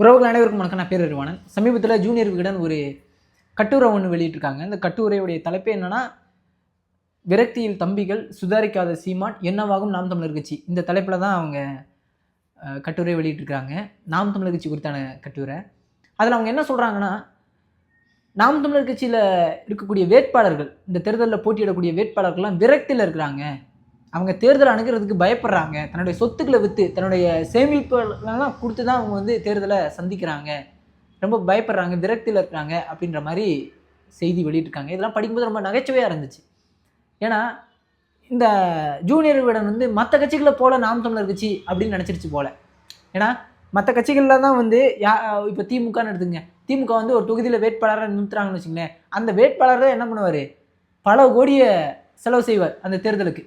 உறவுகள் அனைவருக்கும் வணக்கம். நான் பேர் அறிவானன். சமீபத்தில் ஜூனியர் விகடன் ஒரு கட்டுரை ஒன்று வெளியிட்டிருக்காங்க. இந்த கட்டுரையுடைய தலைப்பு என்னன்னா, விரக்தியில் தம்பிகள் சுதாரிக்காத சீமான் என்னவாகும் நாம் தமிழர் கட்சி. இந்த தலைப்பில் தான் அவங்க கட்டுரை வெளியிட்டிருக்காங்க. நாம் தமிழர் கட்சி குறித்தான கட்டுரை. அதில் அவங்க என்ன சொல்கிறாங்கன்னா, நாம் தமிழர் கட்சியில் இருக்கக்கூடிய வேட்பாளர்கள், இந்த தேர்தலில் போட்டியிடக்கூடிய வேட்பாளர்கள்லாம் விரக்தியில் இருக்கிறாங்க. அவங்க தேர்தல் அணுகிறதுக்கு பயப்படுறாங்க. தன்னுடைய சொத்துக்களை விற்று, தன்னுடைய சேமிப்புலாம் கொடுத்து தான் அவங்க தேர்தலை சந்திக்கிறாங்க. ரொம்ப பயப்படுறாங்க, விரக்தியில் இருக்கிறாங்க அப்படின்ற மாதிரி செய்தி வெளியிட்டிருக்காங்க. இதெல்லாம் படிக்கும்போது ரொம்ப நகைச்சுவையாக இருந்துச்சு. ஏன்னா இந்த ஜூனியர் விகடன் மற்ற கட்சிகளை போல நாம் தமிழர் கட்சி அப்படின்னு நினச்சிருச்சு போல. ஏன்னா மற்ற கட்சிகளில் தான் இப்போ திமுகன்னு எடுத்துங்க. திமுக ஒரு தொகுதியில் வேட்பாளராக நிறுத்துறாங்கன்னு வச்சுங்களேன். அந்த வேட்பாளர் தான் என்ன பண்ணுவார், பல கோடியை செலவு செய்வார். அந்த தேர்தலுக்கு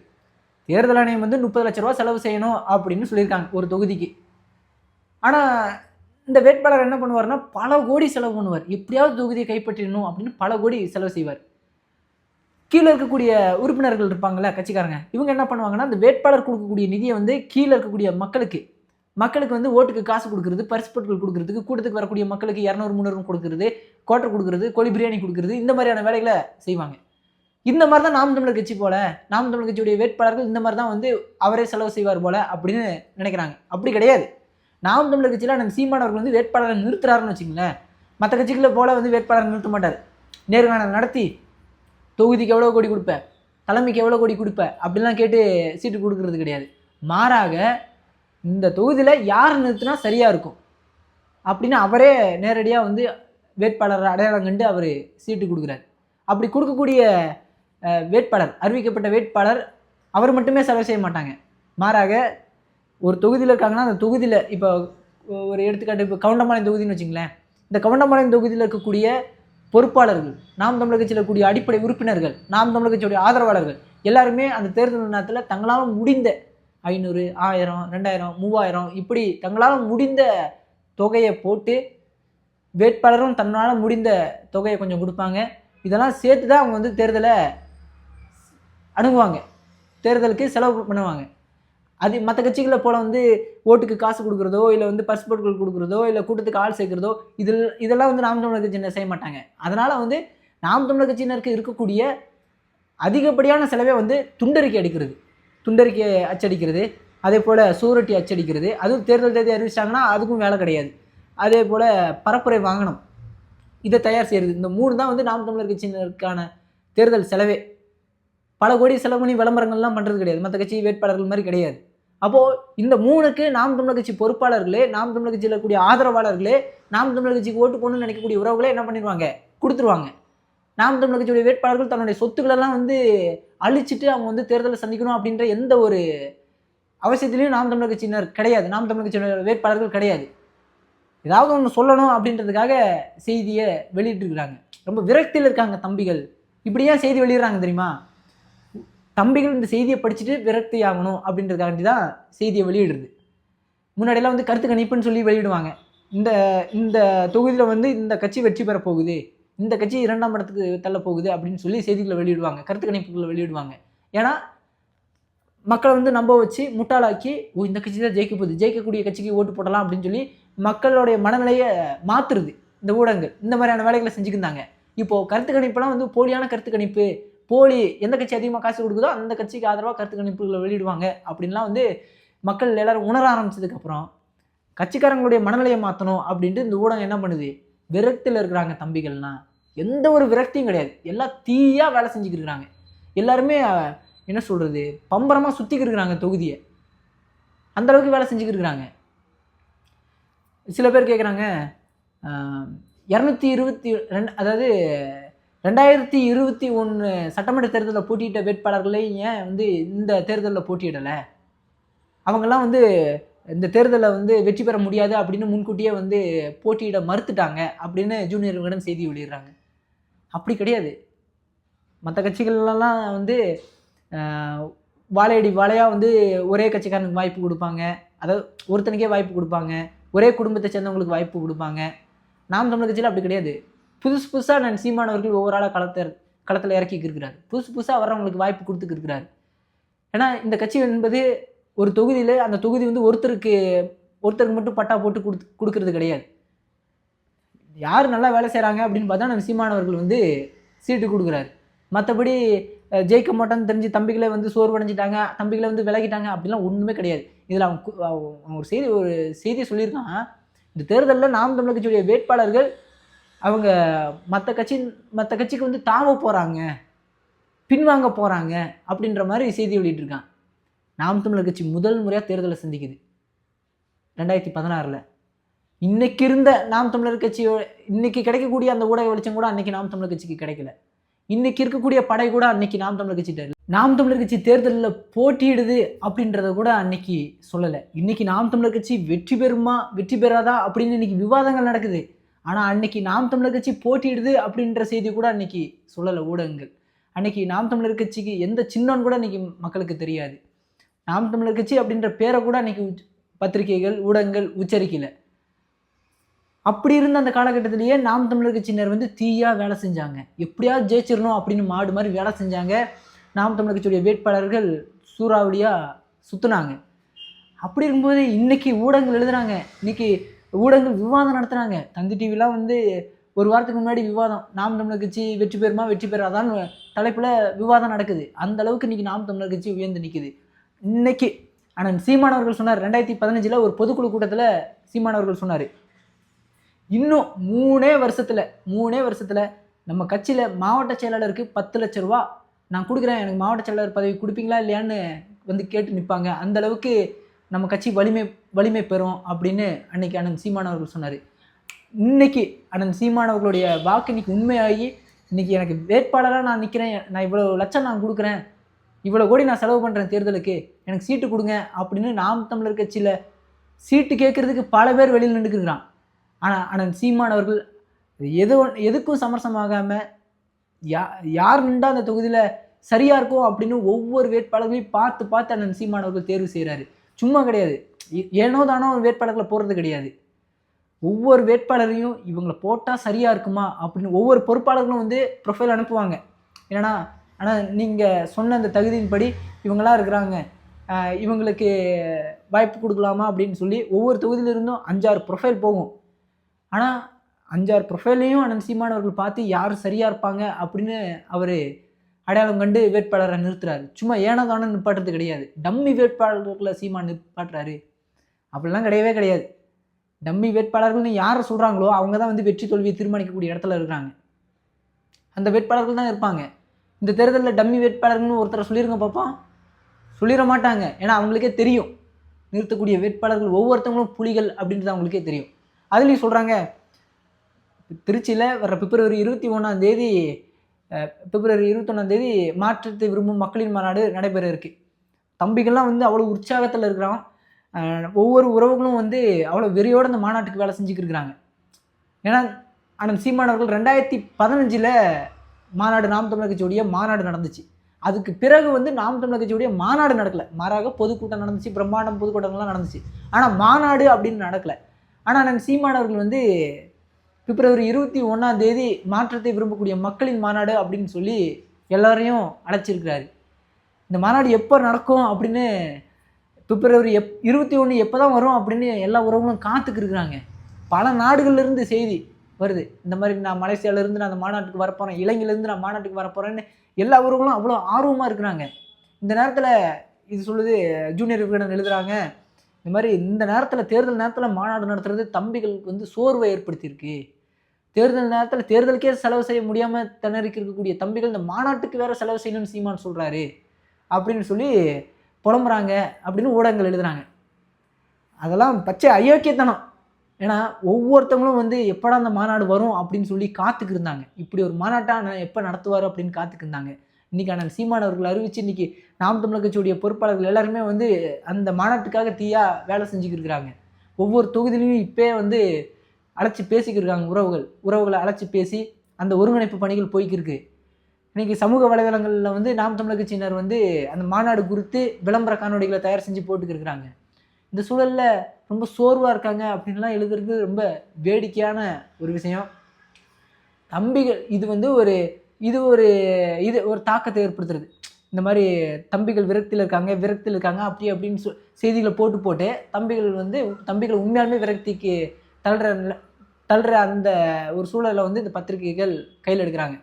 தேர்தல் ஆணையம் 30 லட்ச ரூபா செலவு செய்யணும் அப்படின்னு சொல்லியிருக்காங்க ஒரு தொகுதிக்கு. ஆனால் இந்த வேட்பாளர் என்ன பண்ணுவார்னா, பல கோடி செலவு பண்ணுவார். எப்படியாவது தொகுதியை கைப்பற்றிடணும் அப்படின்னு பல கோடி செலவு செய்வார். கீழே இருக்கக்கூடிய உறுப்பினர்கள் இருப்பாங்கள்ல, கட்சிக்காரங்க, இவங்க என்ன பண்ணுவாங்கன்னா, அந்த வேட்பாளர் கொடுக்கக்கூடிய நிதியை கீழே இருக்கக்கூடிய மக்களுக்கு ஓட்டுக்கு காசு கொடுக்குறது, பரிசு பொருட்கள் கொடுக்குறதுக்கு, கூட்டத்துக்கு வரக்கூடிய மக்களுக்கு 200-300 கொடுக்குறது, கோட்டை கொடுக்குறது, கோழி பிரியாணி கொடுக்குறது, இந்த மாதிரியான வேலைகளை செய்வாங்க. இந்த மாதிரி தான் நாம் தமிழர் கட்சி போல, நாம் தமிழர் கட்சியுடைய வேட்பாளர்கள் இந்த மாதிரி தான் அவரே செலவு செய்வார் போல அப்படின்னு நினைக்கிறாங்க. அப்படி கிடையாது. நாம் தமிழர் கட்சியில் நம்ம சீமானவர்கள் வேட்பாளரை நிறுத்துறாருன்னு வச்சுங்களேன். மற்ற கட்சிகளை போல வேட்பாளர் நிறுத்த மாட்டார். நேர்காணல் நடத்தி தொகுதிக்கு எவ்வளோ கோடி கொடுப்பேன், தலைமைக்கு எவ்வளோ கோடி கொடுப்பேன் அப்படிலாம் கேட்டு சீட்டு கொடுக்கறது கிடையாது. மாறாக இந்த தொகுதியில் யார் நிறுத்தினா சரியாக இருக்கும் அப்படின்னு அவரே நேரடியாக வேட்பாளர் அடையாளம் கண்டு அவர் சீட்டு கொடுக்குறாரு. அப்படி கொடுக்கக்கூடிய வேட்பாளர், அறிவிக்கப்பட்ட வேட்பாளர், அவர் மட்டுமே செலவு செய்ய மாட்டாங்க. மாறாக ஒரு தொகுதியில் இருக்காங்கன்னா, அந்த தொகுதியில் இப்போ ஒரு எடுத்துக்காட்டு, இப்போ கவுண்டம்பாளையம் தொகுதின்னு வச்சுங்களேன். இந்த கவுண்டம்பாளையம் தொகுதியில் இருக்கக்கூடிய பொறுப்பாளர்கள், நாம் தமிழர் கட்சியில் இருக்கக்கூடிய அடிப்படை உறுப்பினர்கள், நாம் தமிழர் கட்சியுடைய ஆதரவாளர்கள் எல்லாருமே அந்த தேர்தல் நேரத்தில் தங்களால் முடிந்த 500, 1000, 2000, 3000 இப்படி தங்களால் முடிந்த தொகையை போட்டு, வேட்பாளரும் தன்னால் முடிந்த தொகையை கொஞ்சம் கொடுப்பாங்க. இதெல்லாம் சேர்த்து தான் அவங்க தேர்தலை அணுகுவாங்க, தேர்தலுக்கு செலவு பண்ணுவாங்க. அது மற்ற கட்சிகளை போல் ஓட்டுக்கு காசு கொடுக்குறதோ, இல்லை பரிசு பொருட்கள் கொடுக்குறதோ, இல்லை கூட்டத்துக்கு ஆள் சேர்க்குறதோ, இதெல்லாம் நாம் தமிழர் கட்சியினர் செய்ய மாட்டாங்க. அதனால் நாம் தமிழர் கட்சியினருக்கு இருக்கக்கூடிய அதிகப்படியான செலவே துண்டறிக்கை அடிக்கிறது, துண்டறிக்கை அச்சடிக்கிறது, அதே போல் சூரட்டி அச்சடிக்கிறது. அதுவும் தேர்தல் தேதி அறிவிச்சிட்டாங்கன்னா அதுக்கும் வேலை கிடையாது. அதே போல் பரப்புரை வாங்கணும், இதை தயார் செய்கிறது. இந்த 3 தான் நாம் தமிழர் கட்சியினருக்கான தேர்தல் செலவே. பல கோடி செலவு பண்ணி விளம்பரங்கள்லாம் பண்ணுறது கிடையாது, மற்ற கட்சி வேட்பாளர்கள் மாதிரி கிடையாது. அப்போது இந்த 3க்கு நாம் தமிழர் கட்சி பொறுப்பாளர்களே, நாம் தமிழர் கட்சியில் இருக்கக்கூடிய ஆதரவாளர்களே, நாம் தமிழர் கட்சிக்கு ஓட்டு போடணும்னு நினைக்கக்கூடிய உறவுகளே என்ன பண்ணிடுவாங்க, கொடுத்துருவாங்க. நாம் தமிழர் கட்சியுடைய வேட்பாளர்கள் தன்னுடைய சொத்துக்களெல்லாம் அழிச்சிட்டு அவங்க தேர்தலை சந்திக்கணும் அப்படின்ற எந்த ஒரு அவசியத்திலையும் நாம் தமிழர் கட்சியினர் கிடையாது, நாம் தமிழர் கட்சியோட வேட்பாளர்கள் கிடையாது. ஏதாவது ஒன்று சொல்லணும் அப்படின்றதுக்காக செய்தியை வெளியிட்டிருக்கிறாங்க. ரொம்ப விரக்தியில் இருக்காங்க தம்பிகள். இப்படி ஏன் செய்தி வெளியிடுறாங்க தெரியுமா? தம்பிகள் இந்த செய்தியை படிச்சுட்டு விரக்தி ஆகணும் அப்படின்றதுக்காண்டி தான் செய்தியை வெளியிடுறது. முன்னாடியெல்லாம் கருத்து கணிப்புன்னு சொல்லி வெளியிடுவாங்க. இந்த இந்த தொகுதியில் இந்த கட்சி வெற்றி பெற போகுது, இந்த கட்சி 2ஆம் இடத்துக்கு தள்ள போகுது அப்படின்னு சொல்லி செய்திகளை வெளியிடுவாங்க, கருத்து கணிப்புகளை வெளியிடுவாங்க. ஏன்னா மக்களை நம்ப வச்சு முட்டாளாக்கி, இந்த கட்சி தான் ஜெயிக்க போகுது, ஜெயிக்கக்கூடிய கட்சிக்கு ஓட்டு போடலாம் அப்படின்னு சொல்லி மக்களுடைய மனநிலையை மாற்றுறது இந்த ஊடகங்கள். இந்த மாதிரியான வேலைகளை செஞ்சுக்கிருந்தாங்க. இப்போது கருத்து கணிப்பெல்லாம் போலியான கருத்து கணிப்பு, போலி, எந்த கட்சி அதிகமாக காசு கொடுக்குதோ அந்த கட்சிக்கு ஆதரவாக கருத்து கணிப்புகளை வெளியிடுவாங்க அப்படின்லாம் மக்கள் எல்லாரும் உணர ஆரம்பிச்சதுக்கப்புறம் கட்சிக்காரங்களுடைய மனநிலையை மாற்றணும் அப்படின்ட்டு இந்த ஊடகம் என்ன பண்ணுது, விரக்தியில் இருக்கிறாங்க தம்பிகள்லாம். எந்த ஒரு விரக்தியும் கிடையாது, எல்லாம் தீயாக வேலை செஞ்சுக்கிட்டு இருக்கிறாங்க. எல்லாருமே என்ன சொல்கிறது, பம்பரமாக சுற்றிக்கிட்டு இருக்கிறாங்க தொகுதியை, அந்தளவுக்கு வேலை செஞ்சுக்கிட்டு இருக்கிறாங்க. சில பேர் கேட்குறாங்க, 222, அதாவது 2021 சட்டமன்ற தேர்தலில் போட்டியிட்ட வேட்பாளர்களே ஏன் இந்த தேர்தலில் போட்டியிடலை, அவங்கெல்லாம் இந்த தேர்தலில் வெற்றி பெற முடியாது அப்படின்னு முன்கூட்டியே போட்டியிட மறுத்துட்டாங்க அப்படின்னு ஜூனியர் விகடன் செய்தி வெளியிடுறாங்க. அப்படி கிடையாது. மற்ற கட்சிகள்லாம் வாழையடி வாழையாக ஒரே கட்சிக்காரனுக்கு வாய்ப்பு கொடுப்பாங்க, அதாவது ஒருத்தனுக்கே வாய்ப்பு கொடுப்பாங்க, ஒரே குடும்பத்தை சேர்ந்தவங்களுக்கு வாய்ப்பு கொடுப்பாங்க. நாம் தமிழர் கட்சியில் அப்படி கிடையாது. புதுசாக நான் சீமானவர்கள் ஒவ்வொரு ஆளாக களத்தில் இறக்கிக்கிறார், புதுசாக வர்றவங்களுக்கு வாய்ப்பு கொடுத்துக்கிருக்கிறார். ஏன்னா இந்த கட்சி என்பது ஒரு தொகுதியில், அந்த தொகுதி ஒருத்தருக்கு மட்டும் பட்டா போட்டு கொடுக்கறது கிடையாது. யார் நல்லா வேலை செய்கிறாங்க அப்படின்னு பார்த்தா நம்ம சீமானவர்கள் வந்து சீட்டு கொடுக்குறாரு. மற்றபடி ஜெயிக்க மாட்டோன்னு தெரிஞ்சு தம்பிகளை வந்து சோர்வடைஞ்சிட்டாங்க, தம்பிகளை வந்து விலகிட்டாங்க அப்படிலாம் ஒன்றுமே கிடையாது. இதில் அவன் ஒரு செய்தியை சொல்லியிருக்கான். இந்த தேர்தலில் நாம் தமிழர் கட்சியுடைய வேட்பாளர்கள் அவங்க மற்ற கட்சிக்கு வந்து தாவ போகிறாங்க, பின்வாங்க போகிறாங்க அப்படின்ற மாதிரி செய்தி வெளியிட்டிருக்கான். நாம் தமிழர் கட்சி முதல் முறையாக தேர்தலை சந்திக்குது 2016. இன்னைக்கு இருந்த நாம் தமிழர் கட்சியோட இன்னைக்கு கிடைக்கக்கூடிய அந்த ஊடக வெளிச்சம் கூட அன்னைக்கு நாம் தமிழர் கட்சிக்கு கிடைக்கல. இன்னைக்கு இருக்கக்கூடிய படை கூட அன்னைக்கு நாம் தமிழர் கட்சி நாம் தமிழர் கட்சி தேர்தலில் போட்டியிடுது அப்படின்றத கூட அன்னைக்கு சொல்லலை. இன்னைக்கு நாம் தமிழர் கட்சி வெற்றி பெறுமா வெற்றி பெறாதா அப்படின்னு இன்னைக்கு விவாதங்கள் நடக்குது. ஆனால் அன்னைக்கு நாம் தமிழர் கட்சி போட்டியிடுது அப்படின்ற செய்தி கூட அன்னைக்கு சொல்லலை ஊடகங்கள். அன்னைக்கு நாம் தமிழர் கட்சிக்கு எந்த சின்னம்னு கூட அன்னைக்கு மக்களுக்கு தெரியாது. நாம் தமிழர் கட்சி அப்படின்ற பேரை கூட அன்னைக்கு பத்திரிகைகள் ஊடகங்கள் உச்சரிக்கல. அப்படி இருந்த அந்த காலகட்டத்திலேயே நாம் தமிழர் கட்சியினர் வந்து தீயா வேலை செஞ்சாங்க. எப்படியாவது ஜெயிச்சிடணும் அப்படின்னு மாடு மாதிரி வேலை செஞ்சாங்க. நாம் தமிழர் கட்சியுடைய வேட்பாளர்கள் சூறாவளியாக சுற்றுனாங்க. அப்படி இருக்கும்போது இன்னைக்கு ஊடகங்கள் எழுதுறாங்க, இன்னைக்கு ஊடகங்கள் விவாதம் நடத்துகிறாங்க. தந்தி டிவிலாம் வந்து ஒரு வாரத்துக்கு முன்னாடி விவாதம், நாம் தமிழர் கட்சி வெற்றி பெறுமா வெற்றி பெறாதான்னு தலைப்பில் விவாதம் நடக்குது. அந்த அளவுக்கு இன்னைக்கு நாம் தமிழர் கட்சி உயர்ந்து நிற்குது. இன்னைக்கு ஆனால் சீமானவர்கள் சொன்னார், 2015 ஒரு பொதுக்குழு கூட்டத்தில் சீமானவர்கள் சொன்னார், இன்னும் மூணே வருஷத்தில் நம்ம கட்சியில் மாவட்ட செயலாளருக்கு 10 லட்ச ரூபா நான் கொடுக்குறேன், எனக்கு மாவட்ட செயலாளர் பதவி கொடுப்பீங்களா இல்லையான்னு வந்து கேட்டு நிற்பாங்க. அந்த அளவுக்கு நம்ம கட்சி வலிமை பெறும் அப்படின்னு அன்னைக்கு அண்ணன் சீமானவர்கள் சொன்னார். இன்னைக்கு அண்ணன் சீமானவர்களுடைய வாக்கு இன்னைக்கு உண்மையாகி இன்னைக்கு எனக்கு வேட்பாளராக நான் நிற்கிறேன், நான் இவ்வளோ லட்சம் நான் கொடுக்குறேன், இவ்வளோ கோடி நான் செலவு பண்ணுறேன் தேர்தலுக்கு, எனக்கு சீட்டு கொடுங்க அப்படின்னு நாம் தமிழர் கட்சியில் சீட்டு கேட்குறதுக்கு பல பேர் வெளியில் நின்றுக்கிறான். ஆனால் அண்ணன் சீமானவர்கள் எதுக்கும் சமரசமாகாமல் யார் நின்றா அந்த தொகுதியில் சரியாக இருக்கும் அப்படின்னு ஒவ்வொரு வேட்பாளர்களையும் பார்த்து அண்ணன் சீமானவர்கள் தேர்வு செய்கிறாரு. சும்மா கிடையாது, ஏனோ தானோ வேட்பாளர்களை போடுறது கிடையாது. ஒவ்வொரு வேட்பாளரையும் இவங்களை போட்டால் சரியாக இருக்குமா அப்படின்னு ஒவ்வொரு பொறுப்பாளர்களும் வந்து ப்ரொஃபைல் அனுப்புவாங்க. ஏன்னா ஆனால் நீங்கள் சொன்ன அந்த தகுதியின்படி இவங்களாம் இருக்கிறாங்க, இவங்களுக்கு வாய்ப்பு கொடுக்கலாமா அப்படின்னு சொல்லி ஒவ்வொரு தொகுதியிலிருந்தும் 5-6 ப்ரொஃபைல் போகும். ஆனால் 5-6 ப்ரொஃபைலையும் அண்ணன் சீமானவர்கள் பார்த்து யார் சரியாக இருப்பாங்க அப்படின்னு அவர் அடையாளம் கண்டு வேட்பாளரை நிறுத்துறாரு. சும்மா ஏனதானே நிப்பாட்டுறது கிடையாது. டம்மி வேட்பாளர்களை சீமான் நிப்பாட்டுறாரு அப்படிலாம் கிடையவே கிடையாது. டம்மி வேட்பாளர்கள்னு யாரை சொல்கிறாங்களோ அவங்க தான் வந்து வெற்றி தோல்வியை தீர்மானிக்கக்கூடிய இடத்துல இருக்கிறாங்க. அந்த வேட்பாளர்கள் தான் இருப்பாங்க. இந்த தேர்தலில் டம்மி வேட்பாளர்கள்னு ஒருத்தரை சொல்லிடுங்க பார்ப்போம், சொல்லிட மாட்டாங்க. ஏன்னா அவங்களுக்கே தெரியும் நிறுத்தக்கூடிய வேட்பாளர்கள் ஒவ்வொருத்தவங்களும் புலிகள் அப்படின்றது அவங்களுக்கே தெரியும். அதுலேயும் சொல்கிறாங்க, திருச்சியில் வர பிப்ரவரி 21 மாற்றத்தை விரும்பும் மக்களின் மாநாடு நடைபெற இருக்கு. தம்பிகள்லாம் வந்து அவ்வளோ உற்சாகத்தில் இருக்கிறான். ஒவ்வொரு உறவுகளும் வந்து அவ்வளோ வெறியோடு அந்த மாநாட்டுக்கு வேலை செஞ்சுக்கிருக்கிறாங்க. ஏன்னா அண்ணன் சீமானவர்கள் 2015 மாநாடு நாம் தமிழர் கட்சியுடைய மாநாடு நடந்துச்சு. அதுக்கு பிறகு வந்து நாம் தமிழர் கட்சியுடைய மாநாடு நடக்கலை, மாறாக பொதுக்கூட்டம் நடந்துச்சு, பிரம்மாண்டம் பொதுக்கூட்டங்கள்லாம் நடந்துச்சு. ஆனால் மாநாடு அப்படின்னு நடக்கலை. ஆனால் அண்ணன் சீமானவர்கள் வந்து பிப்ரவரி 21 மாற்றத்தை விரும்பக்கூடிய மக்களின் மாநாடு அப்படின்னு சொல்லி எல்லாரையும் அழைச்சிருக்கிறாரு. இந்த மாநாடு எப்போ நடக்கும் அப்படின்னு பிப்ரவரி 21 எப்போ தான் வரும் அப்படின்னு எல்லா உறவுகளும் காத்துக்கு இருக்கிறாங்க. பல நாடுகள்லேருந்து செய்தி வருது, இந்த மாதிரி நான் மலேசியாவிலேருந்து நான் அந்த மாநாட்டுக்கு வரப்போகிறேன், இலங்கையிலேருந்து நான் மாநாட்டுக்கு வரப்போகிறேன்னு எல்லா உறவுகளும் அவ்வளோ ஆர்வமாக இருக்கிறாங்க. இந்த நேரத்தில் இது சொல்லுது ஜூனியர் விகடன் எழுதுகிறாங்க, இந்த மாதிரி இந்த நேரத்தில் தேர்தல் நேரத்தில் மாநாடு நடத்துறது தம்பிகளுக்கு வந்து சோர்வை ஏற்படுத்தியிருக்கு. தேர்தல் நேரத்தில் தேர்தலுக்கே செலவு செய்ய முடியாமல் திணறிக்கு இருக்கக்கூடிய தம்பிகள் இந்த மாநாட்டுக்கு வேறு செலவு செய்யணும்னு சீமான் சொல்கிறாரு அப்படின்னு சொல்லி புலம்புறாங்க அப்படின்னு ஊடகங்கள் எழுதுகிறாங்க. அதெல்லாம் பச்சை அயோக்கியத்தனம். ஏன்னா ஒவ்வொருத்தவங்களும் வந்து எப்படா அந்த மாநாடு வரும் அப்படின்னு சொல்லி காத்துக்கு இருந்தாங்க. இப்படி ஒரு மாநாட்டாக எப்போ நடத்துவார் அப்படின்னு காத்துக்கு இருந்தாங்க. இன்றைக்கி அண்ணன் சீமான் அவர்கள் அறிவித்து இன்றைக்கி நாம் தமிழர் கட்சியுடைய பொறுப்பாளர்கள் எல்லாருமே வந்து அந்த மாநாட்டுக்காக தீயாக வேலை செஞ்சுக்கிருக்கிறாங்க. ஒவ்வொரு தொகுதியிலையும் இப்போ வந்து அழைச்சி பேசிக்கிருக்காங்க. உறவுகளை அழைச்சி பேசி அந்த ஒருங்கிணைப்பு பணிகள் போய்க்கிருக்கு. இன்றைக்கி சமூக வலைதளங்களில் வந்து நாம் தமிழர் கட்சியினர் வந்து அந்த மாநாடு குறித்து விளம்பர காணொலிகளை தயார் செஞ்சு போட்டுக்கிருக்கிறாங்க. இந்த சூழலில் ரொம்ப சோர்வாக இருக்காங்க அப்படின்லாம் எழுதுறது ரொம்ப வேடிக்கையான ஒரு விஷயம். தம்பிகள் இது வந்து ஒரு தாக்கத்தை ஏற்படுத்துறது. இந்த மாதிரி தம்பிகள் விரக்தியில் இருக்காங்க அப்படின்னு செய்திகளை போட்டு தம்பிகள் உண்மையாலுமே விரக்திக்கு தள்ளுற தள்ளுற அந்த ஒரு சூழலை வந்து இந்த பத்திரிகைகள் கையில் எடுக்கிறாங்க.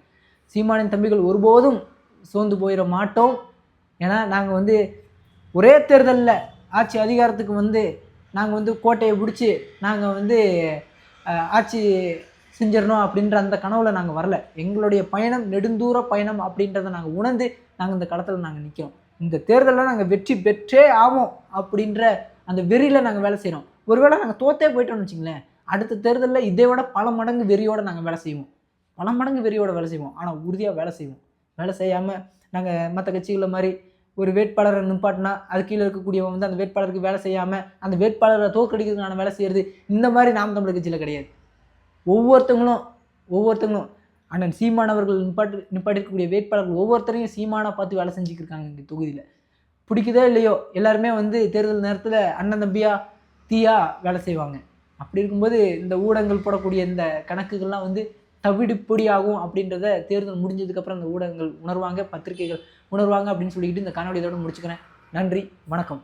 சீமானின் தம்பிகள் ஒருபோதும் சோர்ந்து போயிட மாட்டோம். ஏன்னா நாங்கள் வந்து ஒரே தேர்தலில் ஆட்சி அதிகாரத்துக்கு வந்து நாங்கள் வந்து கோட்டையை பிடிச்சி நாங்கள் வந்து ஆட்சி செஞ்சிடணும் அப்படின்ற அந்த கனவுல நாங்கள் வரல. எங்களுடைய பயணம் நெடுந்தூர பயணம் அப்படின்றத நாங்கள் உணர்ந்து நாங்கள் இந்த களத்தில் நாங்கள் நிற்கிறோம். இந்த தேர்தலில் நாங்கள் வெற்றி பெற்றே ஆவோம் அப்படின்ற அந்த வெறியில் நாங்கள் வேலை செய்கிறோம். ஒருவேளை நாங்கள் தோத்தே போயிட்டோம்னு வச்சுங்களேன், அடுத்த தேர்தலில் இதை விட பல மடங்கு வெறியோடு நாங்கள் வேலை செய்வோம். பல மடங்கு வெறியோட வேலை செய்வோம். ஆனால் உறுதியாக வேலை செய்வோம். வேலை செய்யாமல் நாங்கள் மற்ற கட்சிகளை மாதிரி ஒரு வேட்பாளரை நிப்பாட்டினா அது கீழே இருக்கக்கூடியவங்க வந்து அந்த வேட்பாளருக்கு வேலை செய்யாமல் அந்த வேட்பாளரை தோற்கடிக்கிறதுக்கான வேலை செய்கிறது இந்த மாதிரி நாம் தமிழர் கட்சியில் கிடையாது. ஒவ்வொருத்தங்களும் அண்ணன் சீமான் அவர்கள் நிப்பாட்டிருக்கக்கூடிய வேட்பாளர்கள் ஒவ்வொருத்தரையும் சீமானை பார்த்து வேலை செஞ்சுக்கிருக்காங்க. இந்த தொகுதியில் பிடிக்குதோ இல்லையோ எல்லாருமே வந்து தேர்தல் நேரத்தில் அண்ணன் தம்பியா தீயா வேலை செய்வாங்க. அப்படி இருக்கும்போது இந்த ஊடகங்கள் போடக்கூடிய இந்த கணக்குகள்லாம் வந்து தவிடுபொடி ஆகும் அப்படின்றத தேர்தல் முடிஞ்சதுக்கப்புறம் இந்த ஊடகங்கள் உணர்வாங்க, பத்திரிகைகள் உணர்வாங்க அப்படின்னு சொல்லிக்கிட்டு இந்த காணொலி இதோட முடிச்சுக்கிறேன். நன்றி, வணக்கம்.